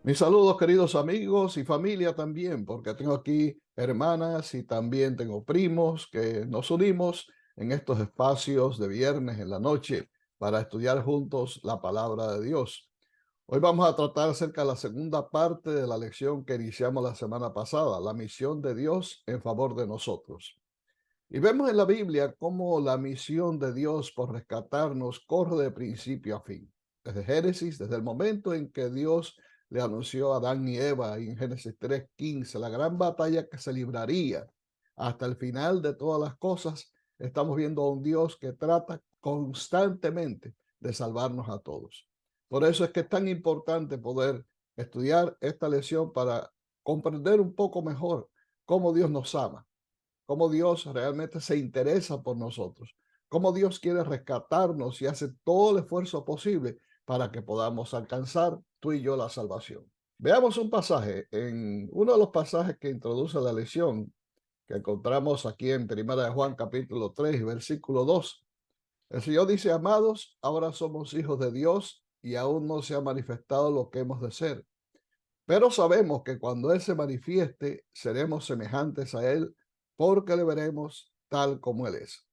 Mis saludos, queridos amigos y familia también, porque tengo aquí hermanas y también tengo primos que nos unimos en estos espacios de viernes en la noche para estudiar juntos la palabra de Dios. Hoy vamos a tratar acerca de la segunda parte de la lección que iniciamos la semana pasada, la misión de Dios en favor de nosotros. Y vemos en la Biblia cómo la misión de Dios por rescatarnos corre de principio a fin. Desde Génesis, desde el momento en que Dios le anunció a Adán y Eva en Génesis 3:15, la gran batalla que se libraría hasta el final de todas las cosas, estamos viendo a un Dios que trata constantemente de salvarnos a todos. Por eso es que es tan importante poder estudiar esta lección para comprender un poco mejor cómo Dios nos ama, cómo Dios realmente se interesa por nosotros, cómo Dios quiere rescatarnos y hace todo el esfuerzo posible para que podamos alcanzar tú y yo la salvación. Veamos un pasaje, en uno de los pasajes que introduce la lección que encontramos aquí en Primera de Juan capítulo 3 versículo 2. El Señor dice: amados, ahora somos hijos de Dios y aún no se ha manifestado lo que hemos de ser. Pero sabemos que cuando Él se manifieste, seremos semejantes a Él, porque le veremos tal como Él es.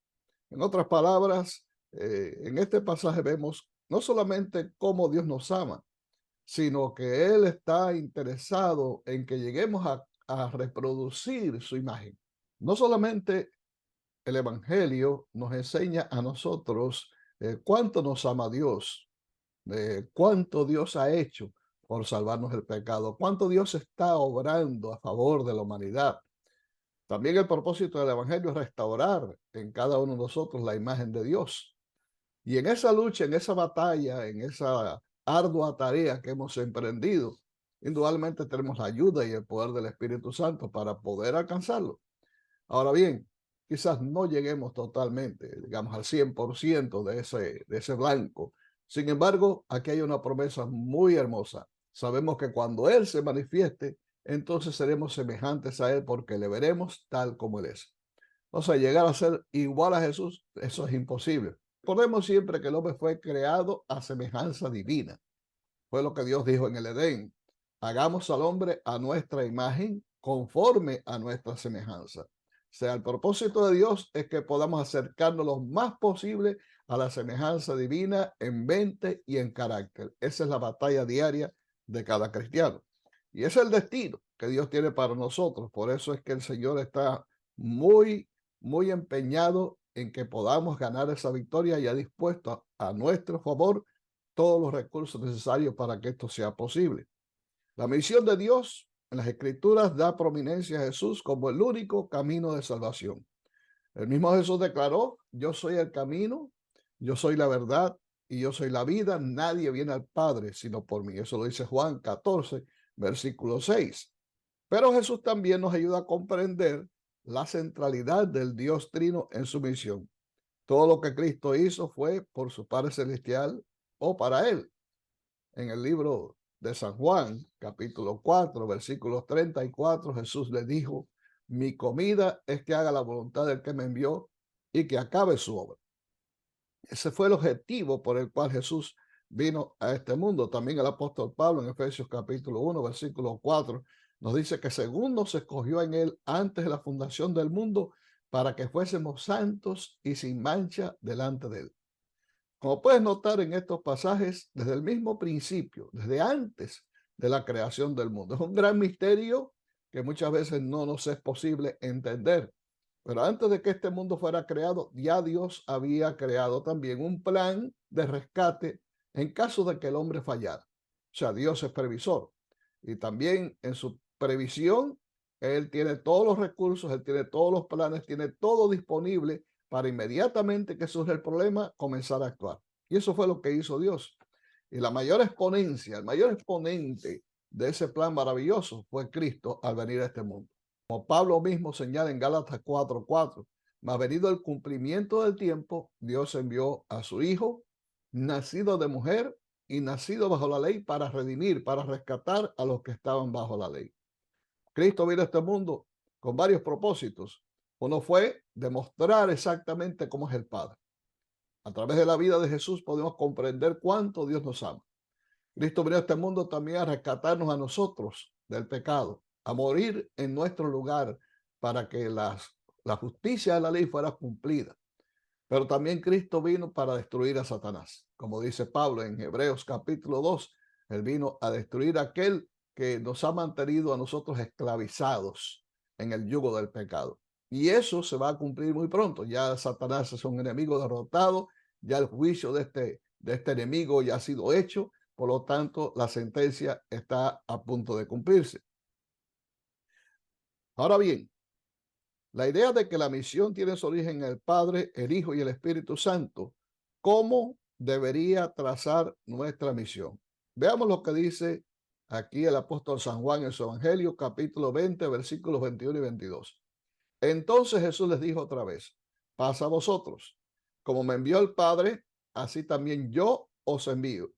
En otras palabras, en este pasaje vemos no solamente cómo Dios nos ama, sino que Él está interesado en que lleguemos a reproducir su imagen. No solamente el Evangelio nos enseña a nosotros cuánto nos ama Dios, cuánto Dios ha hecho por salvarnos del pecado, cuánto Dios está obrando a favor de la humanidad. También el propósito del Evangelio es restaurar en cada uno de nosotros la imagen de Dios. Y en esa lucha, en esa batalla, en esa ardua tarea que hemos emprendido, indudablemente tenemos la ayuda y el poder del Espíritu Santo para poder alcanzarlo. Ahora bien, quizás no lleguemos totalmente, digamos, al 100% de ese blanco. Sin embargo, aquí hay una promesa muy hermosa. Sabemos que cuando Él se manifieste, entonces seremos semejantes a Él porque le veremos tal como Él es. O sea, llegar a ser igual a Jesús, eso es imposible. Recordemos siempre que el hombre fue creado a semejanza divina. Fue lo que Dios dijo en el Edén: hagamos al hombre a nuestra imagen, conforme a nuestra semejanza. O sea, el propósito de Dios es que podamos acercarnos lo más posible a la semejanza divina en mente y en carácter. Esa es la batalla diaria de cada cristiano. Y ese es el destino que Dios tiene para nosotros. Por eso es que el Señor está muy, muy empeñado en que podamos ganar esa victoria y ha dispuesto a nuestro favor todos los recursos necesarios para que esto sea posible. La misión de Dios en las Escrituras da prominencia a Jesús como el único camino de salvación. El mismo Jesús declaró: yo soy el camino, yo soy la verdad y yo soy la vida. Nadie viene al Padre sino por mí. Eso lo dice Juan 14, versículo 6. Pero Jesús también nos ayuda a comprender la centralidad del Dios Trino en su misión. Todo lo que Cristo hizo fue por su Padre Celestial o para Él. En el libro de San Juan, capítulo 4, versículos 34, Jesús le dijo: mi comida es que haga la voluntad del que me envió y que acabe su obra. Ese fue el objetivo por el cual Jesús vino a este mundo. También el apóstol Pablo en Efesios capítulo 1, versículo 4, nos dice que según nos escogió en él antes de la fundación del mundo, para que fuésemos santos y sin mancha delante de él. Como puedes notar en estos pasajes, desde el mismo principio, desde antes de la creación del mundo. Es un gran misterio que muchas veces no nos es posible entender. Pero antes de que este mundo fuera creado, ya Dios había creado también un plan de rescate en caso de que el hombre fallara. O sea, Dios es previsor. Y también en su previsión, Él tiene todos los recursos, Él tiene todos los planes, tiene todo disponible para inmediatamente que surge el problema, comenzar a actuar. Y eso fue lo que hizo Dios. Y la mayor exponencia, el mayor exponente de ese plan maravilloso fue Cristo al venir a este mundo. Como Pablo mismo señala en Gálatas 4:4, mas venido el cumplimiento del tiempo, Dios envió a su Hijo, nacido de mujer y nacido bajo la ley, para redimir, para rescatar a los que estaban bajo la ley. Cristo vino a este mundo con varios propósitos. Uno fue demostrar exactamente cómo es el Padre. A través de la vida de Jesús podemos comprender cuánto Dios nos ama. Cristo vino a este mundo también a rescatarnos a nosotros del pecado, a morir en nuestro lugar para que la justicia de la ley fuera cumplida. Pero también Cristo vino para destruir a Satanás. Como dice Pablo en Hebreos capítulo 2, él vino a destruir a aquel que nos ha mantenido a nosotros esclavizados en el yugo del pecado. Y eso se va a cumplir muy pronto. Ya Satanás es un enemigo derrotado, ya el juicio de este enemigo ya ha sido hecho, por lo tanto la sentencia está a punto de cumplirse. Ahora bien, la idea de que la misión tiene su origen en el Padre, el Hijo y el Espíritu Santo, ¿cómo debería trazar nuestra misión? Veamos lo que dice aquí el apóstol San Juan en su Evangelio, capítulo 20, versículos 21 y 22. Entonces Jesús les dijo otra vez, pasa a vosotros, como me envió el Padre, así también yo os envío.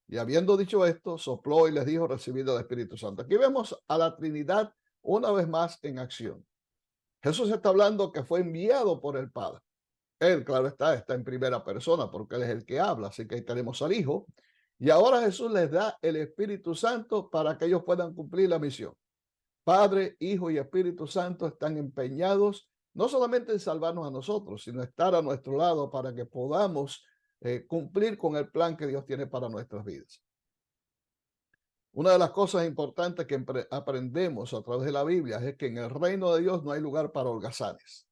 Y habiendo dicho esto, sopló y les dijo, recibido el Espíritu Santo. Aquí vemos a la Trinidad una vez más en acción. Jesús está hablando que fue enviado por el Padre. Él, claro está en primera persona porque Él es el que habla, así que ahí tenemos al Hijo. Y ahora Jesús les da el Espíritu Santo para que ellos puedan cumplir la misión. Padre, Hijo y Espíritu Santo están empeñados no solamente en salvarnos a nosotros, sino estar a nuestro lado para que podamos cumplir con el plan que Dios tiene para nuestras vidas. Una de las cosas importantes que aprendemos a través de la Biblia es que en el reino de Dios no hay lugar para holgazanes.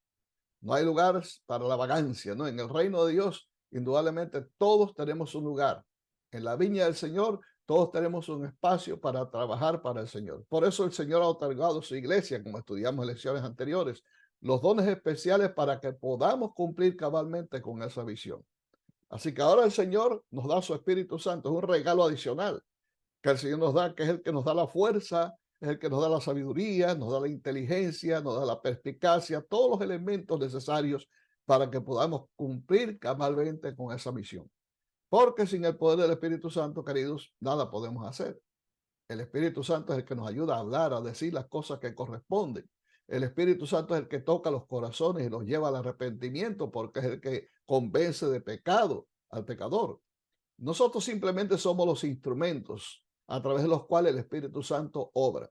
No hay lugar para la vagancia, ¿no? En el reino de Dios, indudablemente, todos tenemos un lugar. En la viña del Señor, todos tenemos un espacio para trabajar para el Señor. Por eso el Señor ha otorgado a su iglesia, como estudiamos en lecciones anteriores, los dones especiales para que podamos cumplir cabalmente con esa visión. Así que ahora el Señor nos da su Espíritu Santo, es un regalo adicional que el Señor nos da, que es el que nos da la fuerza, es el que nos da la sabiduría, nos da la inteligencia, nos da la perspicacia, todos los elementos necesarios para que podamos cumplir cabalmente con esa misión. Porque sin el poder del Espíritu Santo, queridos, nada podemos hacer. El Espíritu Santo es el que nos ayuda a hablar, a decir las cosas que corresponden. El Espíritu Santo es el que toca los corazones y los lleva al arrepentimiento, porque es el que convence de pecado al pecador. Nosotros simplemente somos los instrumentos a través de los cuales el Espíritu Santo obra.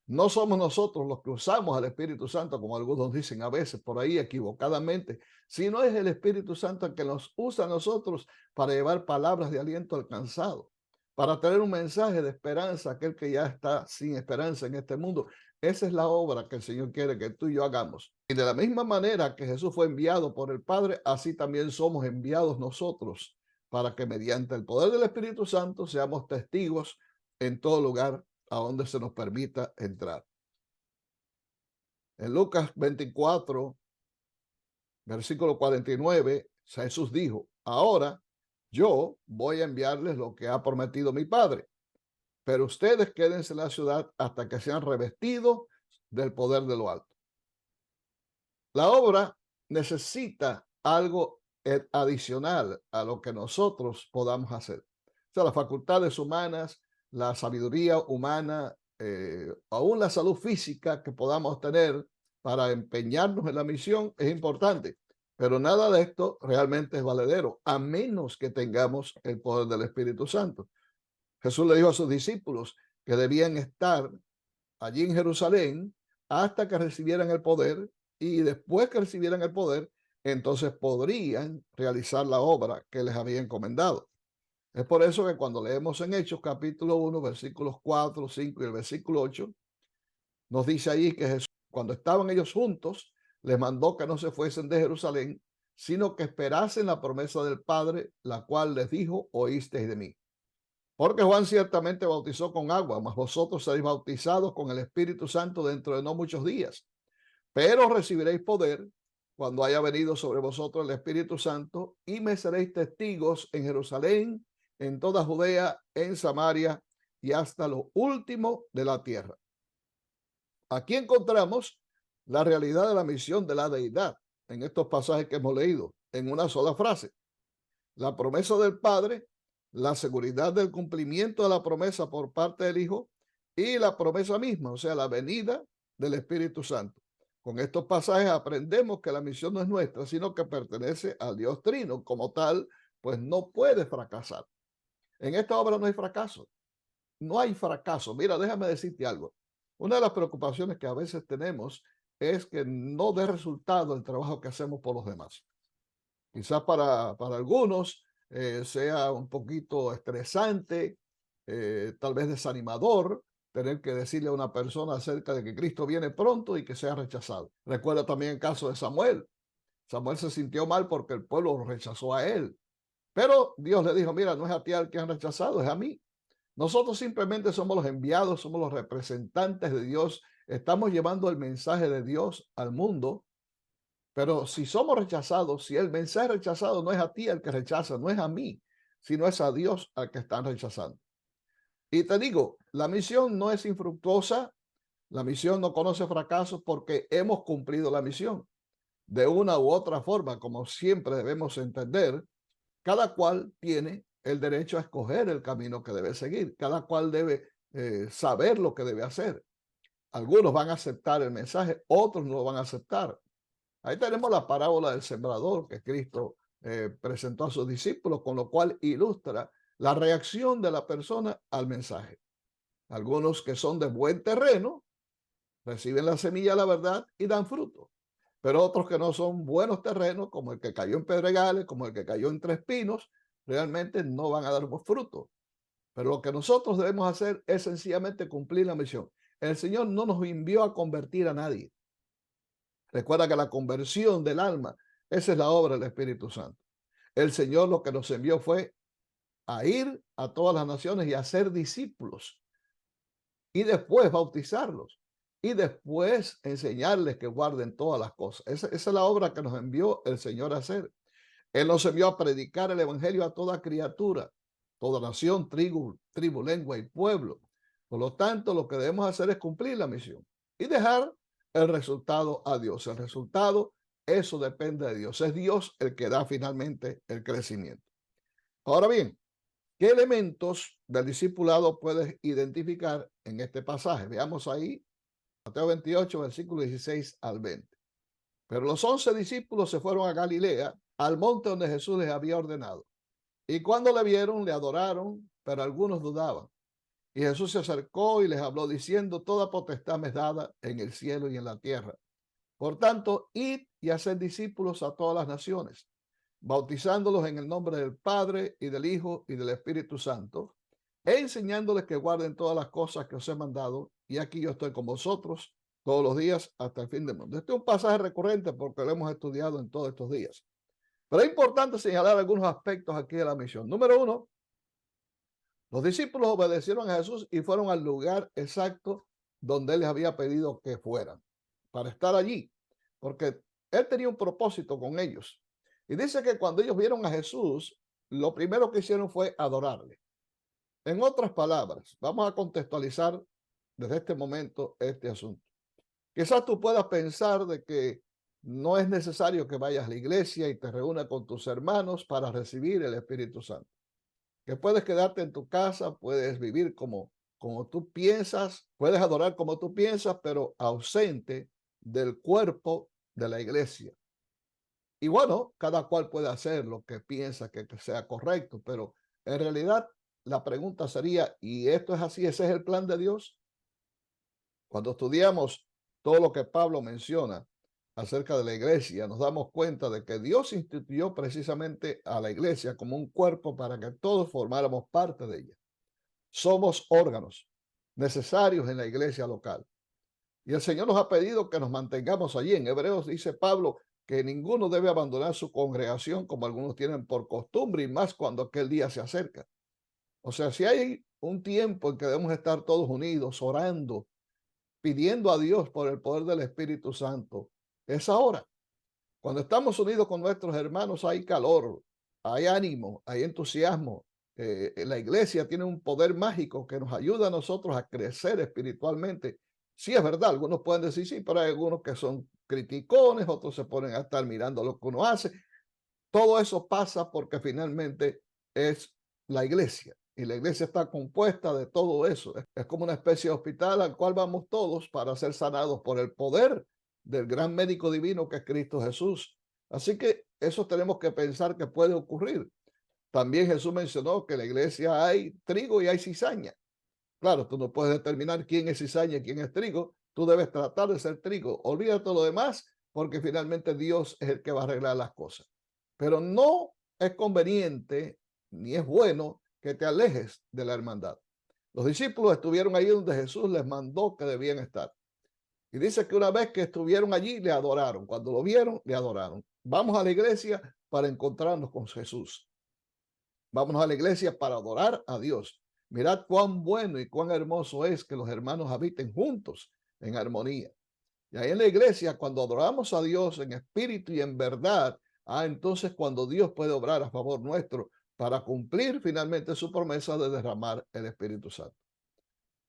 No somos nosotros los que usamos al Espíritu Santo, como algunos dicen a veces por ahí equivocadamente, sino es el Espíritu Santo el que nos usa a nosotros para llevar palabras de aliento al cansado, para traer un mensaje de esperanza a aquel que ya está sin esperanza en este mundo. Esa es la obra que el Señor quiere que tú y yo hagamos. Y de la misma manera que Jesús fue enviado por el Padre, así también somos enviados nosotros para que mediante el poder del Espíritu Santo seamos testigos en todo lugar a donde se nos permita entrar. En Lucas 24, versículo 49, Jesús dijo, ahora yo voy a enviarles lo que ha prometido mi Padre, pero ustedes quédense en la ciudad hasta que sean revestidos del poder de lo alto. La obra necesita algo adicional a lo que nosotros podamos hacer. O sea, las facultades humanas, la sabiduría humana, aún la salud física que podamos tener para empeñarnos en la misión es importante, pero nada de esto realmente es valedero, a menos que tengamos el poder del Espíritu Santo. Jesús le dijo a sus discípulos que debían estar allí en Jerusalén hasta que recibieran el poder, y después que recibieran el poder, entonces podrían realizar la obra que les había encomendado. Es por eso que cuando leemos en Hechos capítulo 1, versículos 4, 5 y el versículo 8, nos dice ahí que Jesús, cuando estaban ellos juntos, les mandó que no se fuesen de Jerusalén, sino que esperasen la promesa del Padre, la cual les dijo, oísteis de mí. Porque Juan ciertamente bautizó con agua, mas vosotros seréis bautizados con el Espíritu Santo dentro de no muchos días. Pero recibiréis poder cuando haya venido sobre vosotros el Espíritu Santo, y me seréis testigos en Jerusalén, en toda Judea, en Samaria y hasta lo último de la tierra. Aquí encontramos la realidad de la misión de la deidad en estos pasajes que hemos leído, en una sola frase. La promesa del Padre, la seguridad del cumplimiento de la promesa por parte del Hijo y la promesa misma, o sea, la venida del Espíritu Santo. Con estos pasajes aprendemos que la misión no es nuestra, sino que pertenece al Dios Trino. Como tal, pues no puede fracasar. En esta obra no hay fracaso. No hay fracaso. Mira, déjame decirte algo. Una de las preocupaciones que a veces tenemos es que no dé resultado el trabajo que hacemos por los demás. Quizás para algunos sea un poquito estresante, tal vez desanimador, tener que decirle a una persona acerca de que Cristo viene pronto y que sea rechazado. Recuerda también el caso de Samuel. Samuel se sintió mal porque el pueblo lo rechazó a él. Pero Dios le dijo, mira, no es a ti al que han rechazado, es a mí. Nosotros simplemente somos los enviados, somos los representantes de Dios. Estamos llevando el mensaje de Dios al mundo. Pero si somos rechazados, si el mensaje rechazado no es a ti el que rechaza, no es a mí, sino es a Dios al que están rechazando. Y te digo, la misión no es infructuosa, la misión no conoce fracasos porque hemos cumplido la misión. De una u otra forma, como siempre debemos entender, cada cual tiene el derecho a escoger el camino que debe seguir, cada cual debe saber lo que debe hacer. Algunos van a aceptar el mensaje, otros no lo van a aceptar. Ahí tenemos la parábola del sembrador que Cristo presentó a sus discípulos, con lo cual ilustra la reacción de la persona al mensaje. Algunos que son de buen terreno reciben la semilla de la verdad y dan fruto, pero otros que no son buenos terrenos, como el que cayó en pedregales, como el que cayó entre espinos, realmente no van a dar fruto. Pero lo que nosotros debemos hacer es sencillamente cumplir la misión. El Señor no nos envió a convertir a nadie. Recuerda que la conversión del alma, esa es la obra del Espíritu Santo. El Señor lo que nos envió fue a ir a todas las naciones y a ser discípulos y después bautizarlos y después enseñarles que guarden todas las cosas. Esa es la obra que nos envió el Señor a hacer. Él nos envió a predicar el evangelio a toda criatura, toda nación, tribu, lengua y pueblo. Por lo tanto, lo que debemos hacer es cumplir la misión y dejar el resultado a Dios. El resultado, eso depende de Dios. Es Dios el que da finalmente el crecimiento. Ahora bien, ¿qué elementos del discipulado puedes identificar en este pasaje? Veamos ahí, Mateo 28, versículo 16 al 20. Pero los 11 discípulos se fueron a Galilea, al monte donde Jesús les había ordenado. Y cuando le vieron, le adoraron, pero algunos dudaban. Y Jesús se acercó y les habló diciendo, toda potestad me es dada en el cielo y en la tierra. Por tanto, id y haced discípulos a todas las naciones, bautizándolos en el nombre del Padre y del Hijo y del Espíritu Santo, e enseñándoles que guarden todas las cosas que os he mandado. Y aquí yo estoy con vosotros todos los días hasta el fin del mundo. Este es un pasaje recurrente porque lo hemos estudiado en todos estos días. Pero es importante señalar algunos aspectos aquí de la misión. Número uno, los discípulos obedecieron a Jesús y fueron al lugar exacto donde él les había pedido que fueran, para estar allí, porque él tenía un propósito con ellos. Y dice que cuando ellos vieron a Jesús, lo primero que hicieron fue adorarle. En otras palabras, vamos a contextualizar desde este momento este asunto. Quizás tú puedas pensar de que no es necesario que vayas a la iglesia y te reúnas con tus hermanos para recibir el Espíritu Santo. Que puedes quedarte en tu casa, puedes vivir como tú piensas, puedes adorar como tú piensas, pero ausente del cuerpo de la iglesia. Y bueno, cada cual puede hacer lo que piensa que sea correcto, pero en realidad la pregunta sería, ¿y esto es así? ¿Ese es el plan de Dios? Cuando estudiamos todo lo que Pablo menciona acerca de la iglesia, nos damos cuenta de que Dios instituyó precisamente a la iglesia como un cuerpo para que todos formáramos parte de ella. Somos órganos necesarios en la iglesia local. Y el Señor nos ha pedido que nos mantengamos allí. En Hebreos dice Pablo que ninguno debe abandonar su congregación como algunos tienen por costumbre y más cuando aquel día se acerca. O sea, si hay un tiempo en que debemos estar todos unidos, orando, pidiendo a Dios por el poder del Espíritu Santo, es ahora. Cuando estamos unidos con nuestros hermanos hay calor, hay ánimo, hay entusiasmo. La iglesia tiene un poder mágico que nos ayuda a nosotros a crecer espiritualmente. Sí, es verdad, algunos pueden decir sí, pero hay algunos que son criticones, otros se ponen a estar mirando lo que uno hace. Todo eso pasa porque finalmente es la iglesia. Y la iglesia está compuesta de todo eso. Es como una especie de hospital al cual vamos todos para ser sanados por el poder del gran médico divino que es Cristo Jesús. Así que eso tenemos que pensar que puede ocurrir. También Jesús mencionó que en la iglesia hay trigo y hay cizaña. Claro, tú no puedes determinar quién es cizaña y quién es trigo. Tú debes tratar de ser trigo. Olvídate de lo demás, porque finalmente Dios es el que va a arreglar las cosas. Pero no es conveniente ni es bueno que te alejes de la hermandad. Los discípulos estuvieron ahí donde Jesús les mandó que debían estar. Y dice que una vez que estuvieron allí, le adoraron. Cuando lo vieron, le adoraron. Vamos a la iglesia para encontrarnos con Jesús. Vámonos a la iglesia para adorar a Dios. Mirad cuán bueno y cuán hermoso es que los hermanos habiten juntos en armonía. Y ahí en la iglesia, cuando adoramos a Dios en espíritu y en verdad, entonces cuando Dios puede obrar a favor nuestro para cumplir finalmente su promesa de derramar el Espíritu Santo.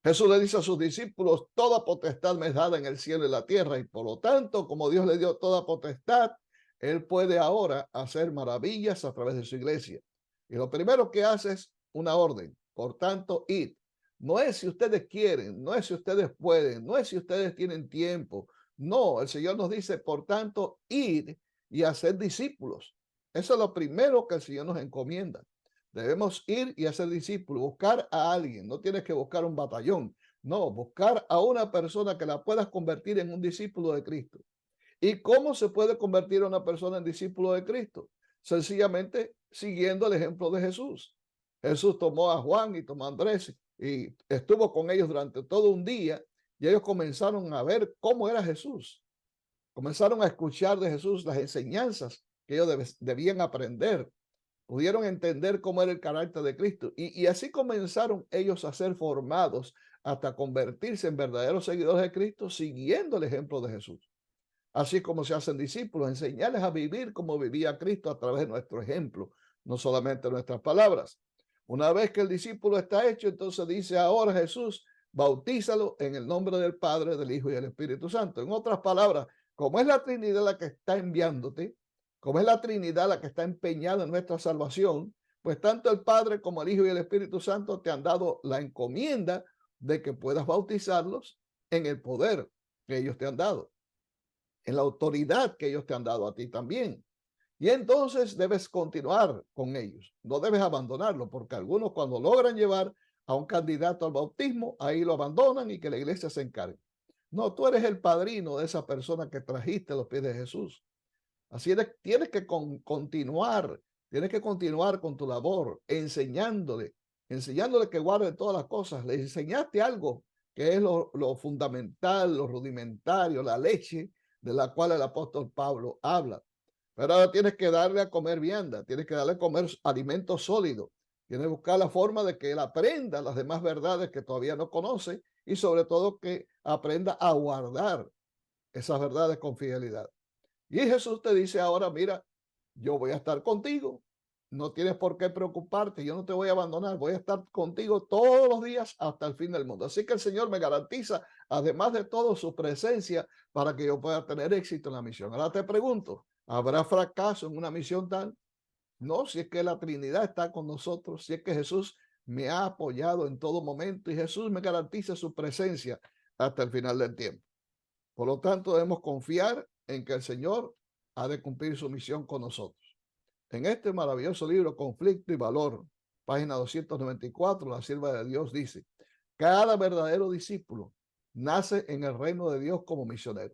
Jesús le dice a sus discípulos, toda potestad me es dada en el cielo y la tierra, y por lo tanto, como Dios le dio toda potestad, Él puede ahora hacer maravillas a través de su iglesia. Y lo primero que hace es una orden, por tanto, id. No es si ustedes quieren, no es si ustedes pueden, no es si ustedes tienen tiempo. No, el Señor nos dice, por tanto, id y hacer discípulos. Eso es lo primero que el Señor nos encomienda. Debemos ir y hacer discípulos, buscar a alguien. No tienes que buscar un batallón. No, buscar a una persona que la puedas convertir en un discípulo de Cristo. ¿Y cómo se puede convertir a una persona en discípulo de Cristo? Sencillamente siguiendo el ejemplo de Jesús. Jesús tomó a Juan y tomó a Andrés y estuvo con ellos durante todo un día y ellos comenzaron a ver cómo era Jesús. Comenzaron a escuchar de Jesús las enseñanzas que ellos debían aprender. Pudieron entender cómo era el carácter de Cristo y así comenzaron ellos a ser formados hasta convertirse en verdaderos seguidores de Cristo siguiendo el ejemplo de Jesús. Así como se hacen discípulos, enseñarles a vivir como vivía Cristo a través de nuestro ejemplo, no solamente nuestras palabras. Una vez que el discípulo está hecho, entonces dice ahora Jesús, bautízalo en el nombre del Padre, del Hijo y del Espíritu Santo. En otras palabras, como es la Trinidad la que está enviándote, como es la Trinidad la que está empeñada en nuestra salvación, pues tanto el Padre como el Hijo y el Espíritu Santo te han dado la encomienda de que puedas bautizarlos en el poder que ellos te han dado, en la autoridad que ellos te han dado a ti también. Y entonces debes continuar con ellos, no debes abandonarlo, porque algunos cuando logran llevar a un candidato al bautismo, ahí lo abandonan y que la iglesia se encargue. No, tú eres el padrino de esa persona que trajiste a los pies de Jesús. Así es, tienes que continuar con tu labor, enseñándole que guarde todas las cosas. Le enseñaste algo que es lo fundamental, lo rudimentario, la leche de la cual el apóstol Pablo habla. Pero ahora tienes que darle a comer vianda, tienes que darle a comer alimento sólido, tienes que buscar la forma de que él aprenda las demás verdades que todavía no conoce y sobre todo que aprenda a guardar esas verdades con fidelidad. Y Jesús te dice ahora, mira, yo voy a estar contigo, no tienes por qué preocuparte, yo no te voy a abandonar, voy a estar contigo todos los días hasta el fin del mundo. Así que el Señor me garantiza, además de todo, su presencia para que yo pueda tener éxito en la misión. Ahora te pregunto, ¿habrá fracaso en una misión tal? No, si es que la Trinidad está con nosotros, si es que Jesús me ha apoyado en todo momento y Jesús me garantiza su presencia hasta el final del tiempo. Por lo tanto, debemos confiar en que el Señor ha de cumplir su misión con nosotros. En este maravilloso libro, Conflicto y Valor, página 294, la sierva de Dios dice, cada verdadero discípulo nace en el reino de Dios como misionero.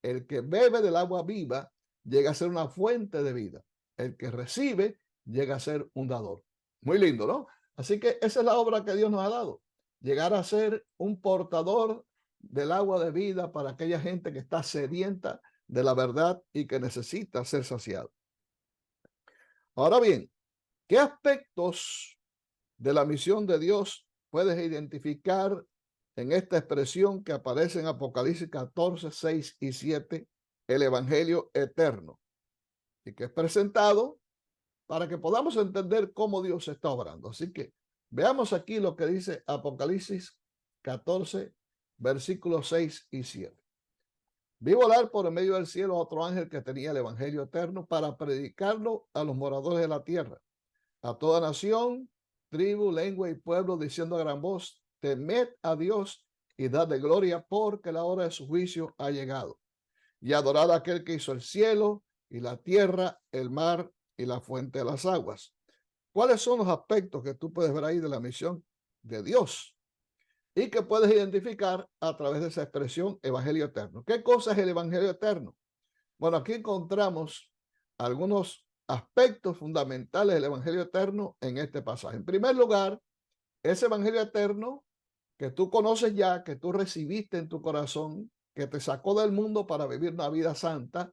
El que bebe del agua viva llega a ser una fuente de vida. El que recibe llega a ser un dador. Muy lindo, ¿no? Así que esa es la obra que Dios nos ha dado. Llegar a ser un portador del agua de vida para aquella gente que está sedienta de la verdad y que necesita ser saciado. Ahora bien, ¿qué aspectos de la misión de Dios puedes identificar en esta expresión que aparece en Apocalipsis 14, 6 y 7, el Evangelio eterno, y que es presentado para que podamos entender cómo Dios está obrando? Así que veamos aquí lo que dice Apocalipsis 14, versículos 6 y 7. Vi volar por el medio del cielo a otro ángel que tenía el Evangelio eterno para predicarlo a los moradores de la tierra, a toda nación, tribu, lengua y pueblo, diciendo a gran voz, temed a Dios y dadle gloria, porque la hora de su juicio ha llegado. Y adorad a aquel que hizo el cielo y la tierra, el mar y la fuente de las aguas. ¿Cuáles son los aspectos que tú puedes ver ahí de la misión de Dios y que puedes identificar a través de esa expresión evangelio eterno? ¿Qué cosa es el evangelio eterno? Bueno, aquí encontramos algunos aspectos fundamentales del evangelio eterno en este pasaje. En primer lugar, ese evangelio eterno que tú conoces ya, que tú recibiste en tu corazón, que te sacó del mundo para vivir una vida santa,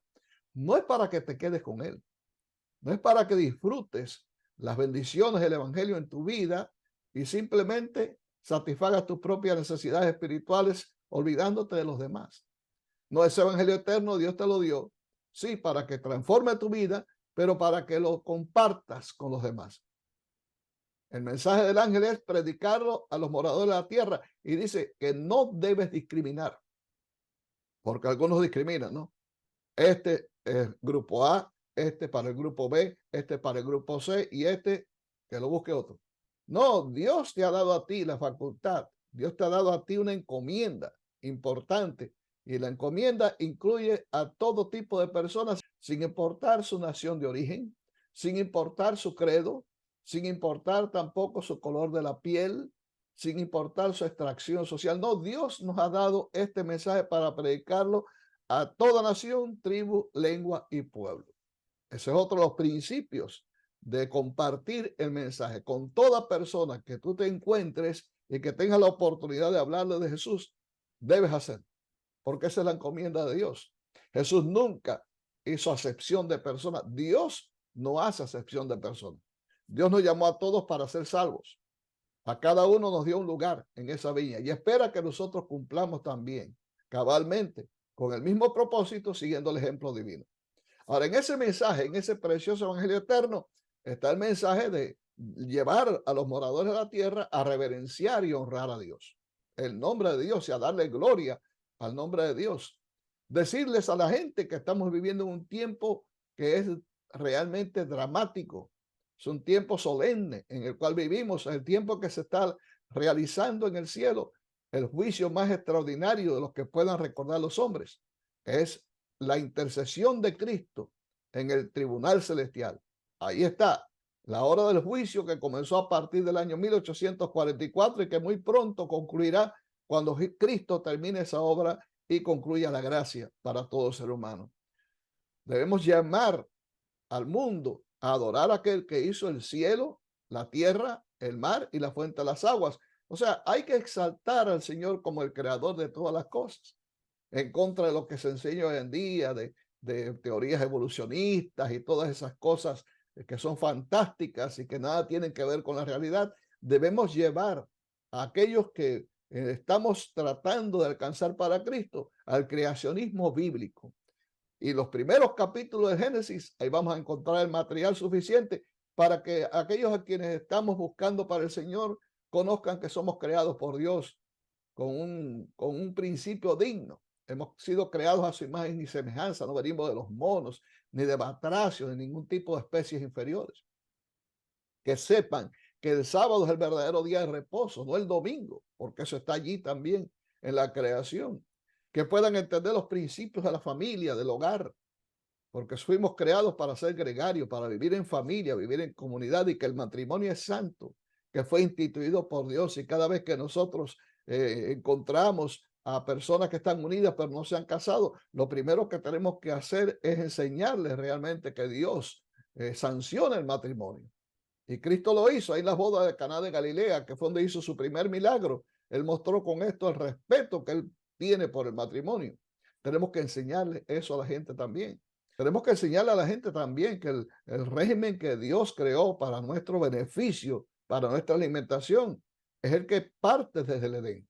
no es para que te quedes con él, no es para que disfrutes las bendiciones del evangelio en tu vida y simplemente satisfagas tus propias necesidades espirituales olvidándote de los demás. No, ese evangelio eterno Dios te lo dio, sí, para que transforme tu vida, pero para que lo compartas con los demás. El mensaje del ángel es predicarlo a los moradores de la tierra y dice que no debes discriminar, porque algunos discriminan, ¿no? Este es grupo A, este para el grupo B, este para el grupo C y este que lo busque otro. No, Dios te ha dado a ti la facultad, Dios te ha dado a ti una encomienda importante y la encomienda incluye a todo tipo de personas sin importar su nación de origen, sin importar su credo, sin importar tampoco su color de la piel, sin importar su extracción social. No, Dios nos ha dado este mensaje para predicarlo a toda nación, tribu, lengua y pueblo. Ese es otro de los principios de compartir el mensaje con toda persona que tú te encuentres y que tengas la oportunidad de hablarle de Jesús. Debes hacer, porque esa es la encomienda de Dios. Jesús nunca hizo acepción de personas. Dios no hace acepción de personas. Dios nos llamó a todos para ser salvos. A cada uno nos dio un lugar en esa viña y espera que nosotros cumplamos también cabalmente con el mismo propósito, siguiendo el ejemplo divino. Ahora, en ese mensaje, en ese precioso evangelio eterno, está el mensaje de llevar a los moradores de la tierra a reverenciar y honrar a Dios, el nombre de Dios, y a darle gloria al nombre de Dios. Decirles a la gente que estamos viviendo en un tiempo que es realmente dramático, es un tiempo solemne en el cual vivimos, el tiempo que se está realizando en el cielo, el juicio más extraordinario de los que puedan recordar los hombres, es la intercesión de Cristo en el tribunal celestial. Ahí está la hora del juicio que comenzó a partir del año 1844 y que muy pronto concluirá cuando Cristo termine esa obra y concluya la gracia para todo ser humano. Debemos llamar al mundo a adorar a aquel que hizo el cielo, la tierra, el mar y la fuente de las aguas. O sea, hay que exaltar al Señor como el creador de todas las cosas, en contra de lo que se enseña hoy en día de teorías evolucionistas y todas esas cosas que son fantásticas y que nada tienen que ver con la realidad. Debemos llevar a aquellos que estamos tratando de alcanzar para Cristo al creacionismo bíblico. Y los primeros capítulos de Génesis, ahí vamos a encontrar el material suficiente para que aquellos a quienes estamos buscando para el Señor conozcan que somos creados por Dios con un principio digno. Hemos sido creados a su imagen y semejanza, no venimos de los monos, ni de batracios, de ningún tipo de especies inferiores. Que sepan que el sábado es el verdadero día de reposo, no el domingo, porque eso está allí también en la creación. Que puedan entender los principios de la familia, del hogar, porque fuimos creados para ser gregarios, para vivir en familia, vivir en comunidad, y que el matrimonio es santo, que fue instituido por Dios, y cada vez que nosotros encontramos a personas que están unidas pero no se han casado, lo primero que tenemos que hacer es enseñarles realmente que Dios sanciona el matrimonio. Y Cristo lo hizo ahí en las bodas de Caná de Galilea, que fue donde hizo su primer milagro. Él mostró con esto el respeto que él tiene por el matrimonio. Tenemos que enseñarle eso a la gente también. Tenemos que enseñarle a la gente también que el régimen que Dios creó para nuestro beneficio, para nuestra alimentación, es el que parte desde el Edén.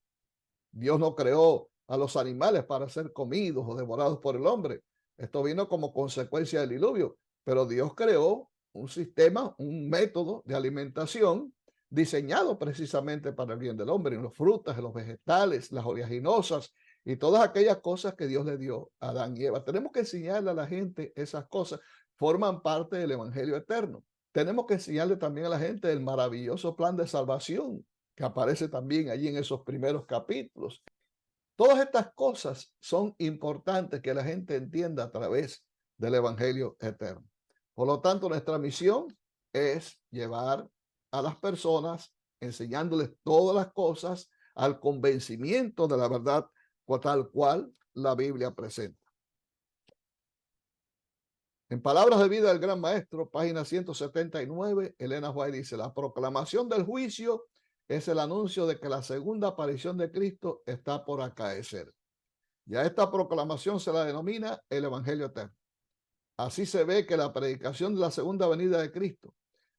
Dios no creó a los animales para ser comidos o devorados por el hombre. Esto vino como consecuencia del diluvio, pero Dios creó un sistema, un método de alimentación diseñado precisamente para el bien del hombre, en las frutas, en los vegetales, las oleaginosas y todas aquellas cosas que Dios le dio a Adán y Eva. Tenemos que enseñarle a la gente esas cosas, forman parte del evangelio eterno. Tenemos que enseñarle también a la gente el maravilloso plan de salvación que aparece también allí en esos primeros capítulos. Todas estas cosas son importantes que la gente entienda a través del evangelio eterno. Por lo tanto, nuestra misión es llevar a las personas, enseñándoles todas las cosas al convencimiento de la verdad tal cual la Biblia presenta. En Palabras de Vida del Gran Maestro, página 179, Elena White dice: la proclamación del juicio es el anuncio de que la segunda aparición de Cristo está por acaecer. Y a esta proclamación se la denomina el Evangelio Eterno. Así se ve que la predicación de la segunda venida de Cristo,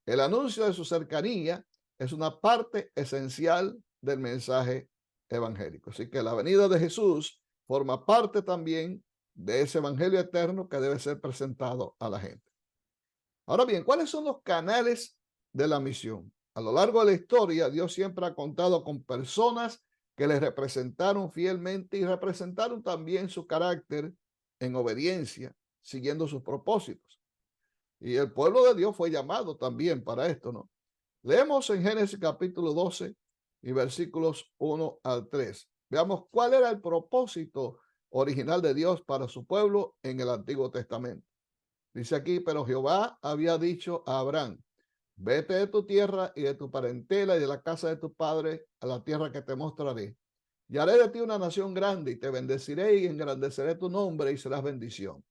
el anuncio de su cercanía, es una parte esencial del mensaje evangélico. Así que la venida de Jesús forma parte también de ese evangelio eterno que debe ser presentado a la gente. Ahora bien, ¿cuáles son los canales de la misión? A lo largo de la historia, Dios siempre ha contado con personas que le representaron fielmente y representaron también su carácter en obediencia, siguiendo sus propósitos. Y el pueblo de Dios fue llamado también para esto, ¿no? Leemos en Génesis capítulo 12 y versículos 1 al 3. Veamos cuál era el propósito original de Dios para su pueblo en el Antiguo Testamento. Dice aquí: pero Jehová había dicho a Abraham: vete de tu tierra y de tu parentela y de la casa de tu padre a la tierra que te mostraré. Y haré de ti una nación grande y te bendeciré y engrandeceré tu nombre y serás bendición.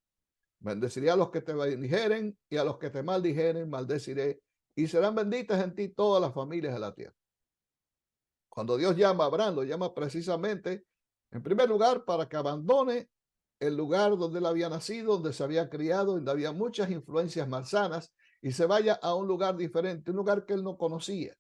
Bendeciré a los que te bendijeren y a los que te maldijeren maldeciré, y serán benditas en ti todas las familias de la tierra. Cuando Dios llama a Abraham, lo llama precisamente, en primer lugar, para que abandone el lugar donde él había nacido, donde se había criado, donde había muchas influencias malsanas, y se vaya a un lugar diferente, un lugar que él no conocía,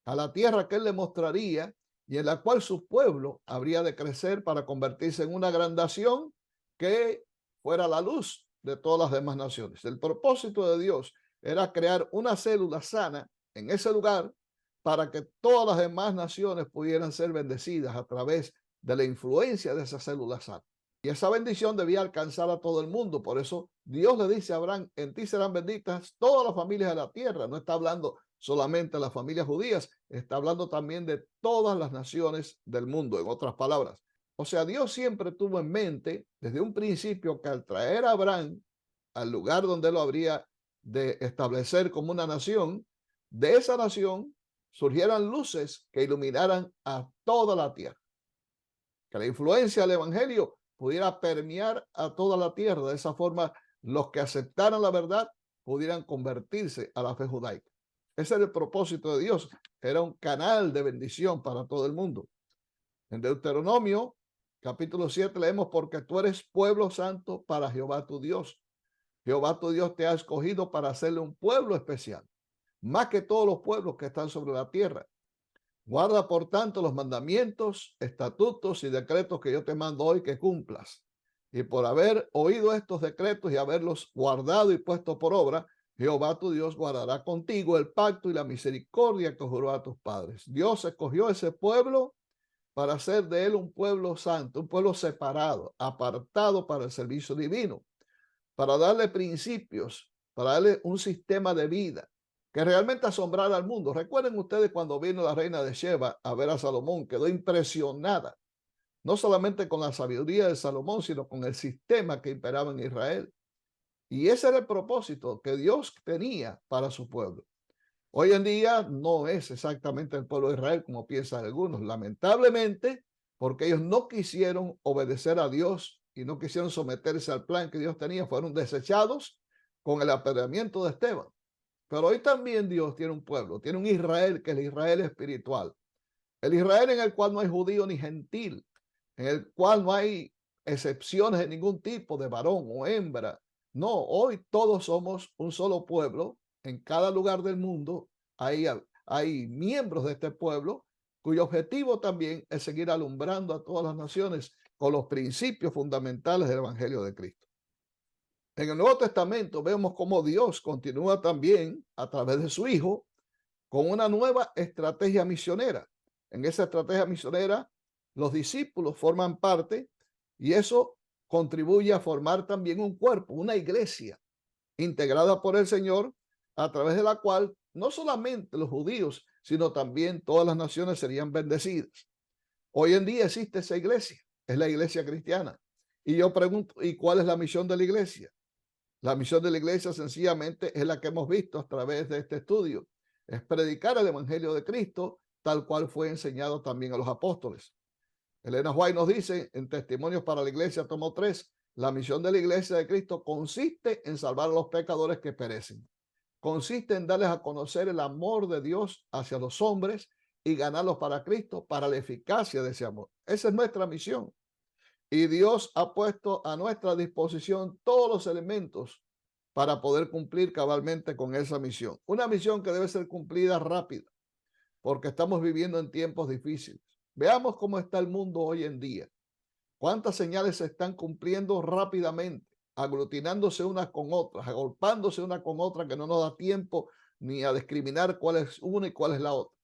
a la tierra que él le mostraría y en la cual su pueblo habría de crecer para convertirse en una gran nación que fuera la luz de todas las demás naciones. El propósito de Dios era crear una célula sana en ese lugar para que todas las demás naciones pudieran ser bendecidas a través de la influencia de esa célula sana. Y esa bendición debía alcanzar a todo el mundo. Por eso Dios le dice a Abraham: en ti serán benditas todas las familias de la tierra. No está hablando solamente de las familias judías, está hablando también de todas las naciones del mundo, en otras palabras. O sea, Dios siempre tuvo en mente desde un principio que al traer a Abraham al lugar donde lo habría de establecer como una nación, de esa nación surgieran luces que iluminaran a toda la tierra. Que la influencia del evangelio pudiera permear a toda la tierra. De esa forma, los que aceptaran la verdad pudieran convertirse a la fe judaica. Ese era el propósito de Dios. Era un canal de bendición para todo el mundo. En Deuteronomio, capítulo 7, leemos: porque tú eres pueblo santo para Jehová tu Dios. Jehová tu Dios te ha escogido para hacerle un pueblo especial, más que todos los pueblos que están sobre la tierra. Guarda, por tanto, los mandamientos, estatutos y decretos que yo te mando hoy que cumplas. Y por haber oído estos decretos y haberlos guardado y puesto por obra, Jehová tu Dios guardará contigo el pacto y la misericordia que juró a tus padres. Dios escogió ese pueblo para hacer de él un pueblo santo, un pueblo separado, apartado para el servicio divino, para darle principios, para darle un sistema de vida que realmente asombrara al mundo. Recuerden ustedes cuando vino la reina de Sheba a ver a Salomón, quedó impresionada, no solamente con la sabiduría de Salomón, sino con el sistema que imperaba en Israel. Y ese era el propósito que Dios tenía para su pueblo. Hoy en día no es exactamente el pueblo de Israel como piensan algunos, lamentablemente, porque ellos no quisieron obedecer a Dios y no quisieron someterse al plan que Dios tenía, fueron desechados con el apedreamiento de Esteban. Pero hoy también Dios tiene un pueblo, tiene un Israel que es el Israel espiritual, el Israel en el cual no hay judío ni gentil, en el cual no hay excepciones de ningún tipo, de varón o hembra. No, hoy todos somos un solo pueblo. En cada lugar del mundo hay miembros de este pueblo cuyo objetivo también es seguir alumbrando a todas las naciones con los principios fundamentales del Evangelio de Cristo. En el Nuevo Testamento vemos cómo Dios continúa también a través de su Hijo con una nueva estrategia misionera. En esa estrategia misionera, los discípulos forman parte y eso contribuye a formar también un cuerpo, una iglesia integrada por el Señor, a través de la cual no solamente los judíos, sino también todas las naciones serían bendecidas. Hoy en día existe esa iglesia, es la iglesia cristiana. Y yo pregunto, ¿y cuál es la misión de la iglesia? La misión de la iglesia sencillamente es la que hemos visto a través de este estudio. Es predicar el evangelio de Cristo tal cual fue enseñado también a los apóstoles. Elena White nos dice en Testimonios para la Iglesia, tomo 3, la misión de la Iglesia de Cristo consiste en salvar a los pecadores que perecen. Consiste en darles a conocer el amor de Dios hacia los hombres y ganarlos para Cristo, para la eficacia de ese amor. Esa es nuestra misión. Y Dios ha puesto a nuestra disposición todos los elementos para poder cumplir cabalmente con esa misión. Una misión que debe ser cumplida rápida, porque estamos viviendo en tiempos difíciles. Veamos cómo está el mundo hoy en día. Cuántas señales se están cumpliendo rápidamente, aglutinándose unas con otras, agolpándose una con otra, que no nos da tiempo ni a discriminar cuál es una y cuál es la otra.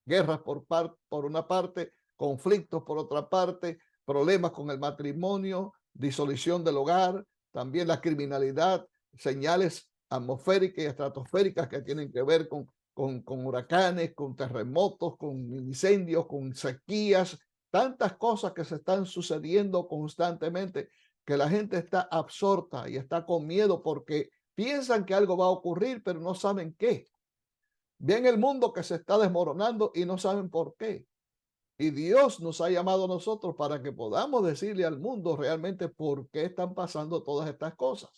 Guerras por una parte, conflictos por otra parte, problemas con el matrimonio, disolución del hogar, también la criminalidad, señales atmosféricas y estratosféricas que tienen que ver con huracanes, con terremotos, con incendios, con sequías, tantas cosas que se están sucediendo constantemente que la gente está absorta y está con miedo porque piensan que algo va a ocurrir, pero no saben qué. Ven el mundo que se está desmoronando y no saben por qué. Y Dios nos ha llamado a nosotros para que podamos decirle al mundo realmente por qué están pasando todas estas cosas.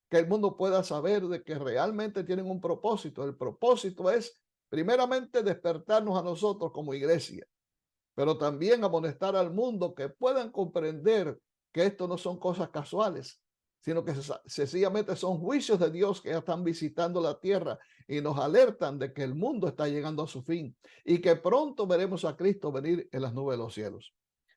Que el mundo pueda saber de que realmente tienen un propósito. El propósito es, primeramente, despertarnos a nosotros como iglesia, pero también amonestar al mundo que puedan comprender que esto no son cosas casuales, sino que sencillamente son juicios de Dios que ya están visitando la tierra y nos alertan de que el mundo está llegando a su fin y que pronto veremos a Cristo venir en las nubes de los cielos.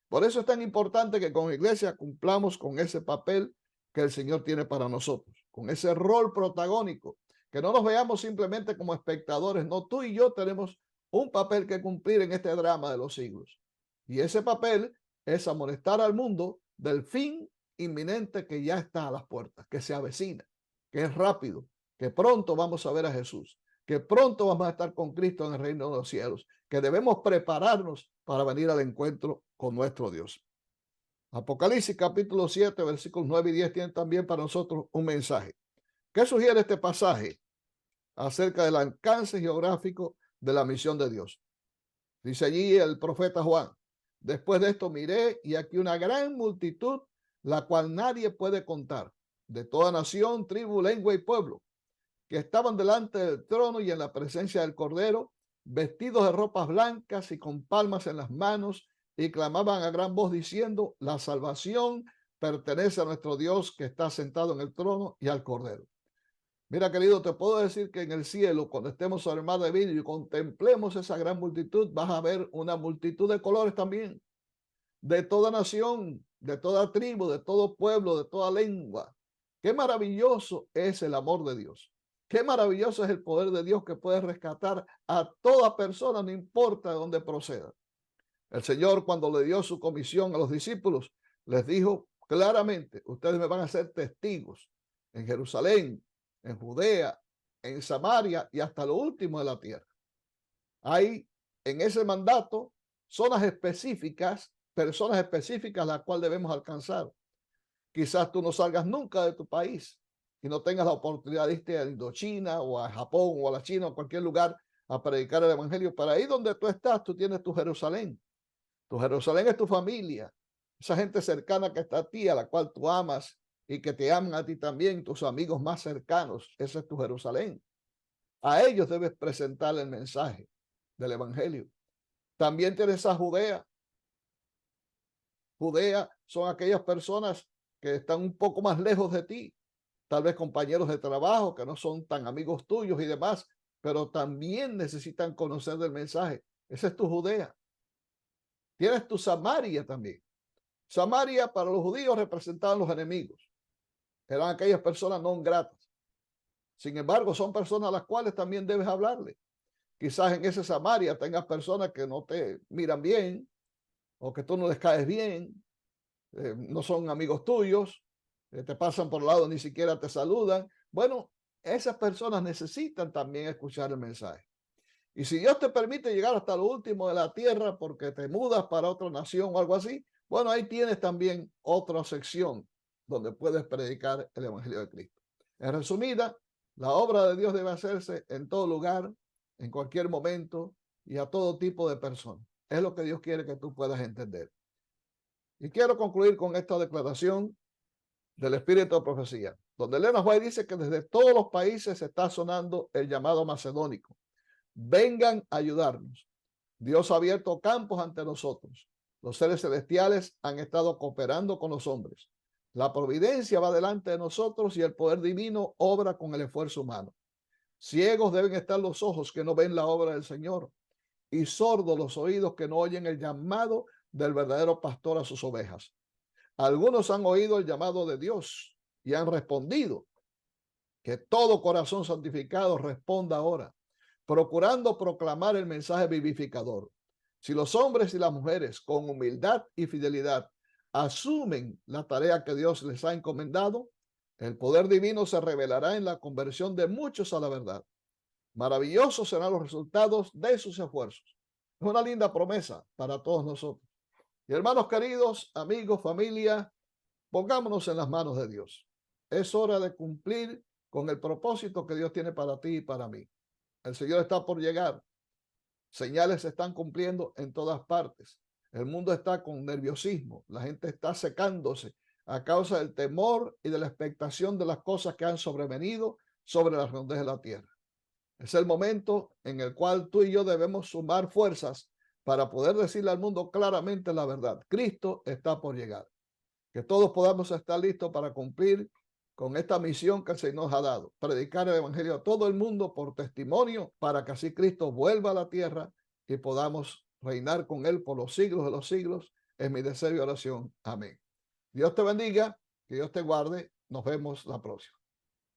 Por eso es tan importante que como iglesia cumplamos con ese papel que el Señor tiene para nosotros, con ese rol protagónico, que no nos veamos simplemente como espectadores, no, tú y yo tenemos un papel que cumplir en este drama de los siglos. Y ese papel es amonestar al mundo del fin inminente que ya está a las puertas, que se avecina, que es rápido, que pronto vamos a ver a Jesús, que pronto vamos a estar con Cristo en el reino de los cielos, que debemos prepararnos para venir al encuentro con nuestro Dios. Apocalipsis capítulo 7, versículos 9 y 10 tienen también para nosotros un mensaje. ¿Qué sugiere este pasaje acerca del alcance geográfico de la misión de Dios? Dice allí el profeta Juan: después de esto miré y aquí una gran multitud, la cual nadie puede contar, de toda nación, tribu, lengua y pueblo, que estaban delante del trono y en la presencia del Cordero, vestidos de ropas blancas y con palmas en las manos, y clamaban a gran voz diciendo: la salvación pertenece a nuestro Dios que está sentado en el trono y al Cordero. Mira, querido, te puedo decir que en el cielo, cuando estemos sobre el mar de vidrio y contemplemos esa gran multitud, vas a ver una multitud de colores también, de toda nación, de toda tribu, de todo pueblo, de toda lengua. Qué maravilloso es el amor de Dios. Qué maravilloso es el poder de Dios que puede rescatar a toda persona, no importa de dónde proceda. El Señor, cuando le dio su comisión a los discípulos, les dijo claramente: ustedes me van a ser testigos en Jerusalén, en Judea, en Samaria y hasta lo último de la tierra. Hay en ese mandato zonas específicas, personas específicas a las cuales debemos alcanzar. Quizás tú no salgas nunca de tu país y no tengas la oportunidad de irte a Indochina o a Japón o a la China o a cualquier lugar a predicar el evangelio. Pero ahí donde tú estás, tú tienes tu Jerusalén. Tu Jerusalén es tu familia, esa gente cercana que está a ti, a la cual tú amas y que te aman a ti también, tus amigos más cercanos. Ese es tu Jerusalén. A ellos debes presentar el mensaje del evangelio. También tienes a Judea. Judea son aquellas personas que están un poco más lejos de ti, tal vez compañeros de trabajo que no son tan amigos tuyos y demás, pero también necesitan conocer del mensaje. Ese es tu Judea. Tienes tu Samaria también. Samaria para los judíos representaban los enemigos. Eran aquellas personas no gratas. Sin embargo, son personas a las cuales también debes hablarle. Quizás en ese Samaria tengas personas que no te miran bien o que tú no les caes bien, no son amigos tuyos, te pasan por el lado, ni siquiera te saludan. Bueno, esas personas necesitan también escuchar el mensaje. Y si Dios te permite llegar hasta lo último de la tierra porque te mudas para otra nación o algo así, bueno, ahí tienes también otra sección donde puedes predicar el evangelio de Cristo. En resumida, la obra de Dios debe hacerse en todo lugar, en cualquier momento y a todo tipo de personas. Es lo que Dios quiere que tú puedas entender. Y quiero concluir con esta declaración del Espíritu de Profecía, donde Elena White dice que desde todos los países está sonando el llamado macedónico. Vengan a ayudarnos. Dios ha abierto campos ante nosotros. Los seres celestiales han estado cooperando con los hombres. La providencia va delante de nosotros y el poder divino obra con el esfuerzo humano. Ciegos deben estar los ojos que no ven la obra del Señor y sordos los oídos que no oyen el llamado del verdadero pastor a sus ovejas. Algunos han oído el llamado de Dios y han respondido. Que todo corazón santificado responda ahora, procurando proclamar el mensaje vivificador. Si los hombres y las mujeres con humildad y fidelidad asumen la tarea que Dios les ha encomendado, el poder divino se revelará en la conversión de muchos a la verdad. Maravillosos serán los resultados de sus esfuerzos. Es una linda promesa para todos nosotros. Y hermanos queridos, amigos, familia, pongámonos en las manos de Dios. Es hora de cumplir con el propósito que Dios tiene para ti y para mí. El Señor está por llegar. Señales se están cumpliendo en todas partes. El mundo está con nerviosismo. La gente está secándose a causa del temor y de la expectación de las cosas que han sobrevenido sobre la redondez de la tierra. Es el momento en el cual tú y yo debemos sumar fuerzas para poder decirle al mundo claramente la verdad. Cristo está por llegar. Que todos podamos estar listos para cumplir con esta misión que el Señor nos ha dado, predicar el Evangelio a todo el mundo por testimonio, para que así Cristo vuelva a la tierra y podamos reinar con Él por los siglos de los siglos. Es mi deseo y oración. Amén. Dios te bendiga, que Dios te guarde. Nos vemos la próxima.